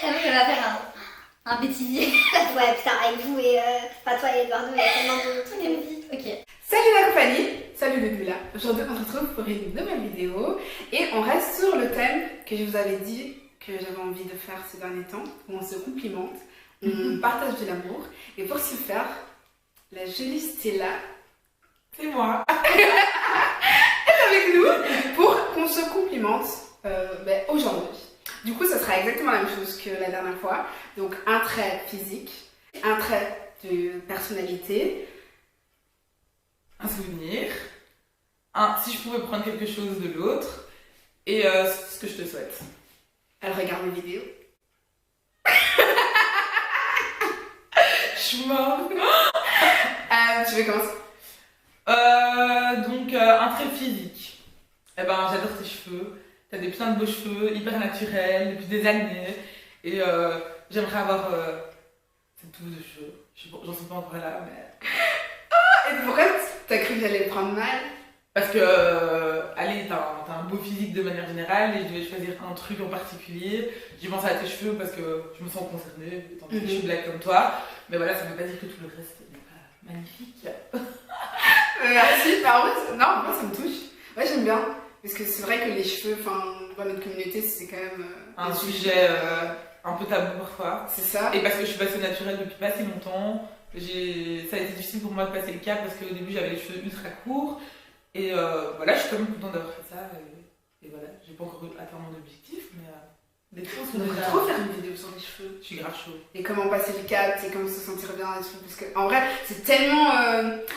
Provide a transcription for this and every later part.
On va faire un bêtisier. Ouais, putain, avec vous et... Enfin, toi et Eduardo, il y a tellement de trucs à vous. Ok. Salut la compagnie, salut le Bula. Aujourd'hui on se retrouve pour une nouvelle vidéo et on reste sur le thème que je vous avais dit que j'avais envie de faire ces derniers temps, où on se complimente, on partage de l'amour et pour ce faire, la jolie Stella, c'est moi, est avec nous pour qu'on se complimente aujourd'hui. Du coup ça sera exactement la même chose que la dernière fois, donc un trait physique, un trait de personnalité, un souvenir, si je pouvais prendre quelque chose de l'autre, et ce que je te souhaite. Elle regarde mes vidéos. Je suis morte. Tu veux commencer? Donc, un trait physique. Eh ben, j'adore tes cheveux. T'as plein de beaux cheveux, hyper naturels, depuis des années. Et j'aimerais avoir cette touffe de cheveux. J'en suis pas encore là, mais... Et pourquoi t'as cru que j'allais prendre mal? Parce que, allez, t'as un beau physique de manière générale et je devais choisir un truc en particulier. J'ai pensé à tes cheveux parce que je me sens concernée, étant donné que je suis black comme toi. Mais voilà, ça ne veut pas dire que tout le reste n'est pas magnifique. Merci. En vrai, non, moi ça me touche. Ouais, j'aime bien. Parce que c'est vrai que les cheveux, dans notre communauté, c'est quand même un sujet un peu tabou parfois. C'est ça. Et parce que je suis passée au naturel depuis pas si longtemps. Ça a été difficile pour moi de passer le cap parce qu'au début j'avais les cheveux ultra courts et voilà, je suis quand même contente d'avoir fait ça et voilà, j'ai pas encore atteint mon objectif mais des choses on devrait trop faire une vidéo sur les cheveux. Je suis grave chaud. Et comment passer le cap, et comment se sentir bien et tout, parce que en vrai c'est tellement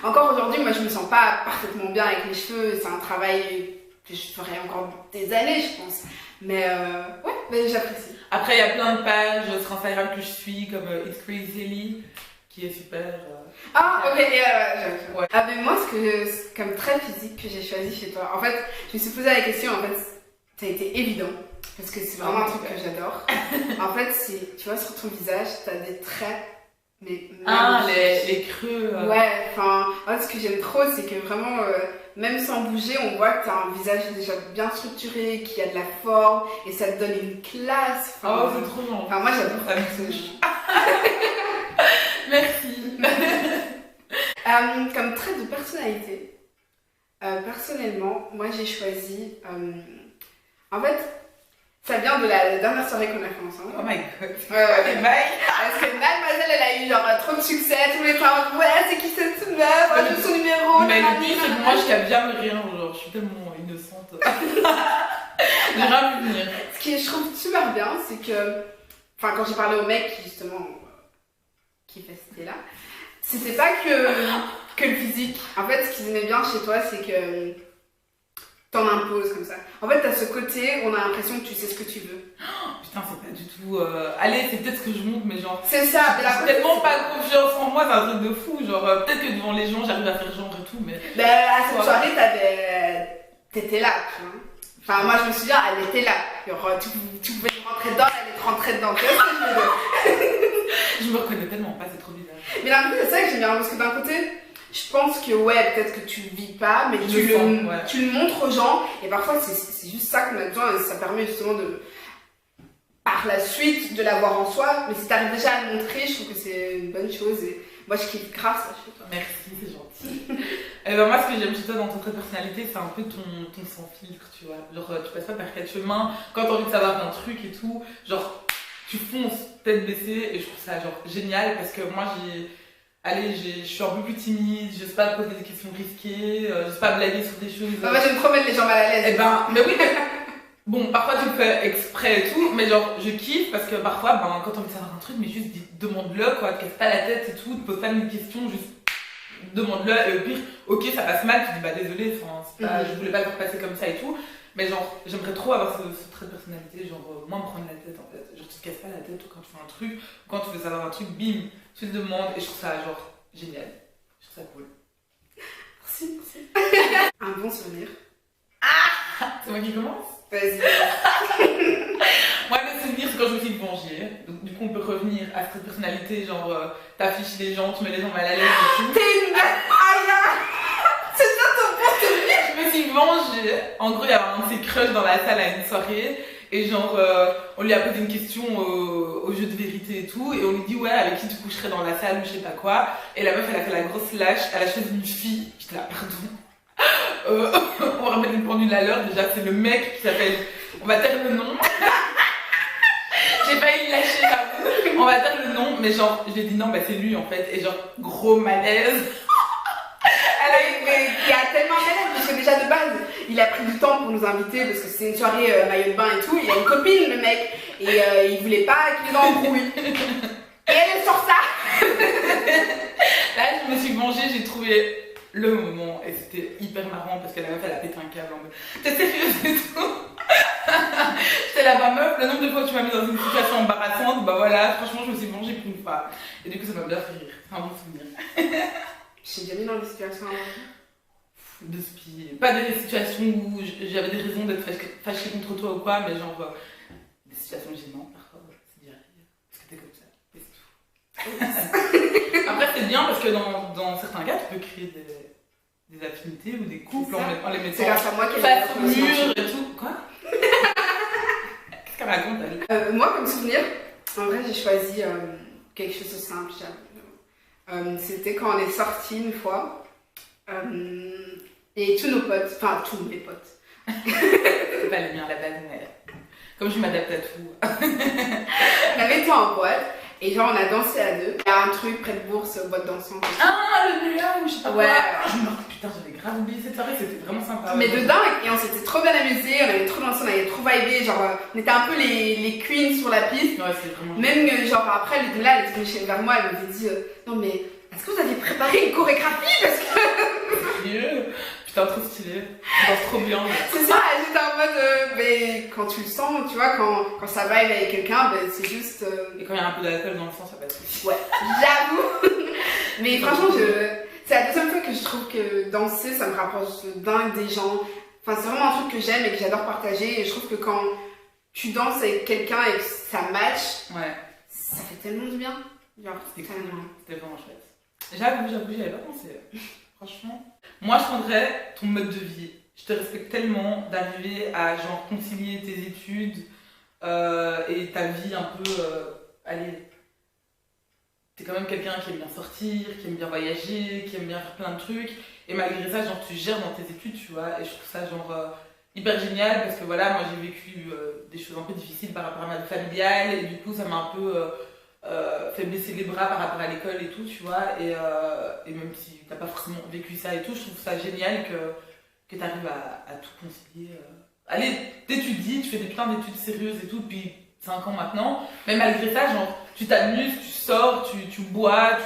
encore aujourd'hui moi je me sens pas parfaitement bien avec mes cheveux, c'est un travail que je ferai encore des années je pense, mais ouais, mais j'apprécie. Après il y a plein de pages sur Instagram que je suis comme It's Crazy qui est super. Ah, ok, ouais. Ah, mais moi, comme trait physique que j'ai choisi chez toi, en fait, je me suis posé la question, en fait, ça a été évident, parce que c'est vraiment un truc que j'adore. En fait, tu vois, sur ton visage, t'as des traits, mais les creux. Ouais, en fait, ce que j'aime trop, c'est que vraiment, même sans bouger, on voit que t'as un visage déjà bien structuré, qui a de la forme, et ça te donne une classe. Oh, c'est trop bon. Moi, j'adore ça. Merci. Comme trait de personnalité, personnellement, moi j'ai choisi. En fait, ça vient de la dernière soirée qu'on a fait ensemble. Oh my god. Ouais. Parce que Mademoiselle, elle a eu genre trop de succès, tous les temps. Ouais, c'est qui cette meuf? Je veux son numéro. Mais le pire, c'est que moi je capte bien le rien. Genre, je suis tellement innocente. J'ai rien vu venir. Ce que je trouve super bien, c'est que. Quand j'ai parlé au mec, justement. Qui fait c'était là, c'était pas que le physique. En fait, ce qu'ils aimaient bien chez toi, c'est que t'en imposes comme ça. En fait, t'as ce côté où on a l'impression que tu sais ce que tu veux. Oh, putain, c'est pas du tout. Allez, c'est peut-être ce que je montre, mais genre. C'est ça, j'ai tellement pas confiance en moi, c'est un truc de fou. Genre, peut-être que devant les gens, j'arrive à faire genre et tout, mais. À cette soirée, t'étais là, tu vois. Moi, je me souviens, elle était là. Genre, tu pouvais rentrer dedans, elle allait te rentrer dedans. Tu vois ce que je veux dire? Je me reconnais tellement pas, c'est trop bizarre. Mais d'un côté, c'est ça que j'aime bien, parce que d'un côté, je pense que ouais, peut-être que tu le vis pas, mais tu le montres aux gens, et parfois c'est juste ça qu'on a besoin, et ça permet justement de, par la suite, de l'avoir en soi, mais si t'arrives déjà à le montrer, je trouve que c'est une bonne chose, et moi je kiffe grave ça chez toi. Merci, c'est gentil. Moi, ce que j'aime chez toi dans ton trait de personnalité, c'est un peu ton sans filtre, tu vois. Genre, tu passes pas par quatre chemins, quand t'as envie de savoir un truc et tout, genre. Tu fonces tête baissée et je trouve ça genre génial parce que moi je suis un peu plus timide, je sais pas poser des questions risquées, je sais pas blaguer sur des choses. Moi j'aime trop mettre les gens mal à l'aise. Mais oui, bon parfois tu le fais exprès et tout, mais genre je kiffe parce que parfois quand t'as envie de savoir un truc, mais juste demande-le quoi, te casse pas la tête et tout, te pose pas une question, juste demande-le et au pire, ok ça passe mal, tu dis désolé, je voulais pas te repasser comme ça et tout. Mais genre, j'aimerais trop avoir ce trait de personnalité, genre, moins me prendre la tête en fait. Genre, tu te casses pas la tête quand tu fais un truc, quand tu veux savoir un truc, bim, tu te demandes, et je trouve ça genre génial. Je trouve ça cool. Merci. Un bon souvenir. C'est moi qui commence? Vas-y. Moi, le souvenir, c'est quand je me suis vengée. Donc, du coup, on peut revenir à cette personnalité, genre, t'affiches les gens, tu mets les gens mal à l'aise et tout. T'es une bête! C'est ça ton bon souvenir! Je me me suis vengée. En gros, il y avait un de ses crushs dans la salle à une soirée. Et genre, on lui a posé une question au jeu de vérité et tout. Et on lui dit, ouais, avec qui tu coucherais dans la salle ou je sais pas quoi. Et la meuf, elle a fait la grosse lâche. Elle a choisi une fille. J'étais là, pardon. On va remettre une pendule à l'heure. Déjà, c'est le mec qui s'appelle. On va taire le nom. J'ai failli le lâcher là. On va taire le nom. Mais genre, je lui ai dit non, bah c'est lui en fait. Et genre, gros malaise. Mais il y a tellement malaise parce que déjà de base, il a pris du temps pour nous inviter parce que c'est une soirée maillot de bain et tout. Il a une copine, le mec, et il voulait pas qu'il les embrouille. Et elle sort ça. Là, je me suis vengée, j'ai trouvé le moment et c'était hyper marrant parce que la meuf elle a pété un câble en mode t'es sérieuse et tout. J'étais là, bah meuf, le nombre de fois que tu m'as mis dans une situation embarrassante, bah voilà, franchement, je me suis vengée pour une fois. Et du coup, ça m'a bien fait rire. C'est un bon souvenir. J'ai déjà mis dans des situations De spi. Pas des situations où j'avais des raisons d'être fâchée contre toi ou quoi, mais genre des situations gênantes parfois, c'est dire parce que t'es comme ça, et c'est tout. Après, c'est bien parce que dans certains cas, tu peux créer des affinités ou des couples en les mettant c'est grâce à moi qu'elle face au mur et tout. Quoi? Qu'est-ce qu'elle raconte, elle? Moi, comme souvenir, en vrai, j'ai choisi quelque chose de simple. C'était quand on est sortis une fois. Et tous nos potes, enfin tous mes potes. C'est pas les miens à la base, mais comme je m'adapte à tout. On avait été en boîte et genre on a dansé à deux. Il y a un truc près de Bourse, boîte dansante. Ah, le Nula ou je sais pas Ouais. quoi. Putain, j'avais grave oublié cette soirée, c'était vraiment sympa. Mais de dingue, et on s'était trop bien amusés, on avait trop dansé, on avait trop vibé, genre on était un peu les queens sur la piste. Ouais, c'est vraiment. Même genre après, elle était là, elle était venue vers moi, elle m'avait dit non mais est-ce que vous avez préparé une chorégraphie parce que. Sérieux? Putain, trop stylé. Je danse trop bien. C'est ça, j'étais en mode mais quand tu le sens, tu vois, quand ça vibe avec quelqu'un, ben, c'est juste. Et quand il y a un peu d'alcool dans le sang, ça passe. Ouais, j'avoue. Mais franchement, c'est la deuxième fois que je trouve que danser, ça me rapproche dingue des gens. Enfin, c'est vraiment un truc que j'aime et que j'adore partager. Et je trouve que quand tu danses avec quelqu'un et que ça match, Ouais. ça fait tellement du bien. Genre, C'était cool. tellement. C'était vraiment chouette. J'avoue, j'y avais pas pensé. Franchement. Moi, je prendrais ton mode de vie. Je te respecte tellement d'arriver à genre concilier tes études et ta vie un peu. Allez. T'es quand même quelqu'un qui aime bien sortir, qui aime bien voyager, qui aime bien faire plein de trucs. Et malgré ça, genre, tu gères dans tes études, tu vois. Et je trouve ça, genre, hyper génial parce que voilà, moi j'ai vécu des choses un peu difficiles par rapport à ma vie familiale. Et du coup, ça m'a un peu fait baisser les bras par rapport à l'école et tout, tu vois. Et même si t'as pas forcément vécu ça et tout, je trouve ça génial que t'arrives à tout concilier. Allez, t'étudies, tu fais des putains d'études sérieuses et tout depuis 5 ans maintenant. Mais malgré ça, genre, tu t'amuses, tu sors, tu bois,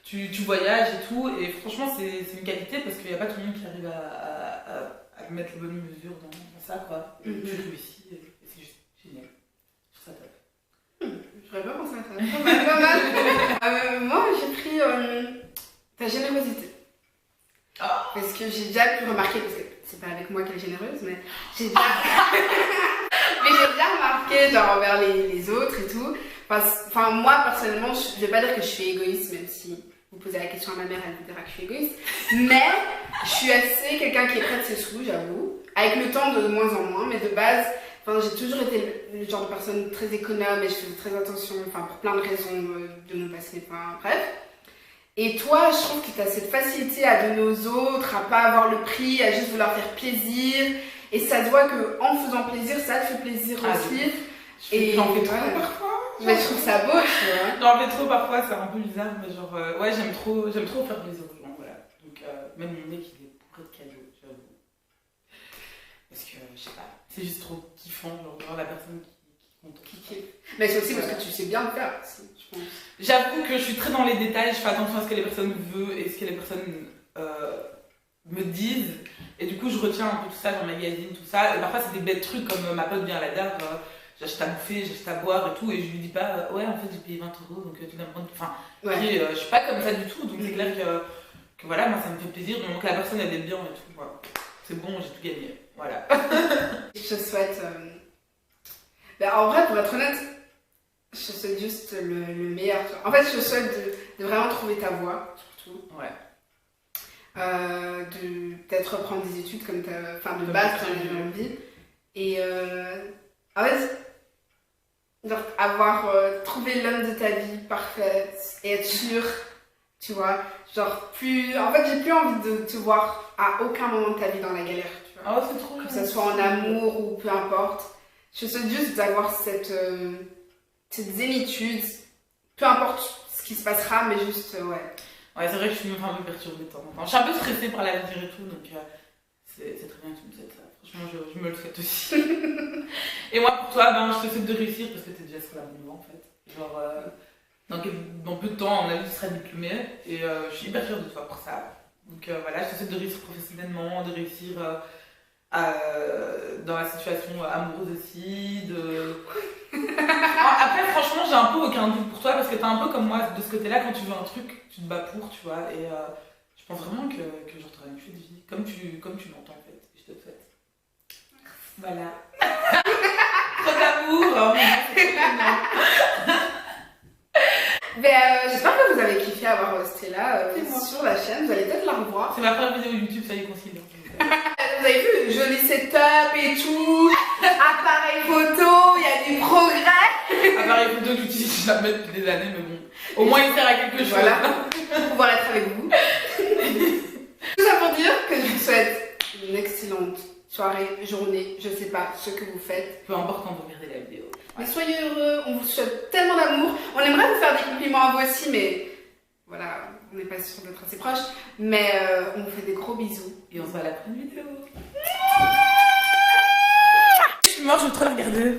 tu voyages et tout. Et franchement, c'est une qualité parce qu'il n'y a pas tout le monde qui arrive à mettre les bonnes mesures dans ça, quoi. Et tu réussis et c'est juste génial. Je trouve ça top. J'aurais pas pensé à ça. Pas mal. Moi, j'ai pris ta générosité. Ah. Parce que j'ai déjà pu remarquer, parce que c'est pas avec moi qu'elle est généreuse, mais j'ai déjà. Mais j'ai déjà remarqué, genre, envers les autres et tout. Enfin, moi, personnellement, je vais pas dire que je suis égoïste, même si vous posez la question à ma mère, elle vous dira que je suis égoïste. Mais je suis assez quelqu'un qui est près de ses sous, j'avoue. Avec le temps, de moins en moins, mais de base, enfin, j'ai toujours été le genre de personne très économe et je faisais très attention, enfin, pour plein de raisons de mon passé, enfin, bref. Et toi, je trouve que tu as cette facilité à donner aux autres, à pas avoir le prix, à juste vouloir faire plaisir. Et ça se voit qu'en faisant plaisir, ça te fait plaisir aussi. Et j'en fais trop parfois. Mais je trouve ça beau, tu vois. J'en fais trop parfois, c'est un peu bizarre, mais genre, ouais, j'aime trop faire plaisir aux gens, voilà. Donc, même mon mec, il est bourré de cadeaux, j'avoue. Parce que, je sais pas, c'est juste trop kiffant, genre la personne qui compte. Qui kiffe. Mais c'est aussi parce que tu sais bien le faire, je pense. J'avoue que je suis très dans les détails, je fais attention à ce que les personnes veulent et ce que les personnes me disent. Et du coup, je retiens un peu tout ça, genre magazine, tout ça. Et parfois, c'est des bêtes trucs comme ma pote vient à la gare, j'achète à bouffer, j'achète à boire et tout. Et je lui dis pas, ouais, en fait, j'ai payé 20 €, donc tu dois me prendre. Enfin, ouais. Je suis pas comme ça du tout, donc c'est clair que voilà, moi ça me fait plaisir. Donc la personne elle est bien et tout. Voilà. C'est bon, j'ai tout gagné. Voilà. Je te souhaite. Ben, en vrai, pour être honnête, je te souhaite juste le meilleur. En fait, je te souhaite de vraiment trouver ta voie, surtout. Ouais. de peut-être reprendre des études comme enfin de base tu en avais envie. Et en fait, genre avoir trouvé l'homme de ta vie parfait et être sûre, tu vois, genre plus... En fait, j'ai plus envie de te voir à aucun moment de ta vie dans la galère, tu vois. Ah, c'est trop Que ce soit en amour ou peu importe. Je souhaite juste d'avoir cette zénitude, peu importe ce qui se passera, mais juste, ouais. Ouais, c'est vrai que je suis même un peu perturbée de temps en temps. Je suis un peu stressée par l'avenir et tout, donc c'est très bien que tu me souhaites ça. Franchement, je me le souhaite aussi. Et moi, pour toi, ben, je te souhaite de réussir parce que t'es déjà sur la bonne voie en fait. Genre, dans peu de temps, à mon avis, tu seras diplômée et je suis hyper fière de toi pour ça. Donc voilà, je te souhaite de réussir professionnellement, de réussir dans la situation amoureuse aussi. Après, franchement, j'ai un peu aucun doute pour toi parce que t'es un peu comme moi de ce côté-là, quand tu veux un truc, tu te bats pour, tu vois. Et je pense vraiment que genre, t'auras une chouette vie, comme tu l'entends en fait. Et je te le souhaite. Voilà. Trop d'amour. J'espère que vous avez kiffé avoir Stella sur la chaîne. Vous allez peut-être la revoir. C'est ma première vidéo YouTube, ça y est, concile. Vous avez vu, joli setup et tout, appareil photo, il y a des progrès. Appareil photo que j'utilise jamais depuis des années, mais bon, au moins il sert à quelque chose. Voilà, pour pouvoir être avec vous. Tout ça pour dire que je vous souhaite une excellente soirée, journée, je sais pas ce que vous faites. Peu importe quand vous regardez la vidéo. Mais soyez heureux, on vous souhaite tellement d'amour. On aimerait vous faire des compliments à vous aussi, mais voilà, on n'est pas sûr d'être assez proches. Mais on vous fait des gros bisous. Et on se voit à la prochaine vidéo. Je suis morte, je veux trop la regarder.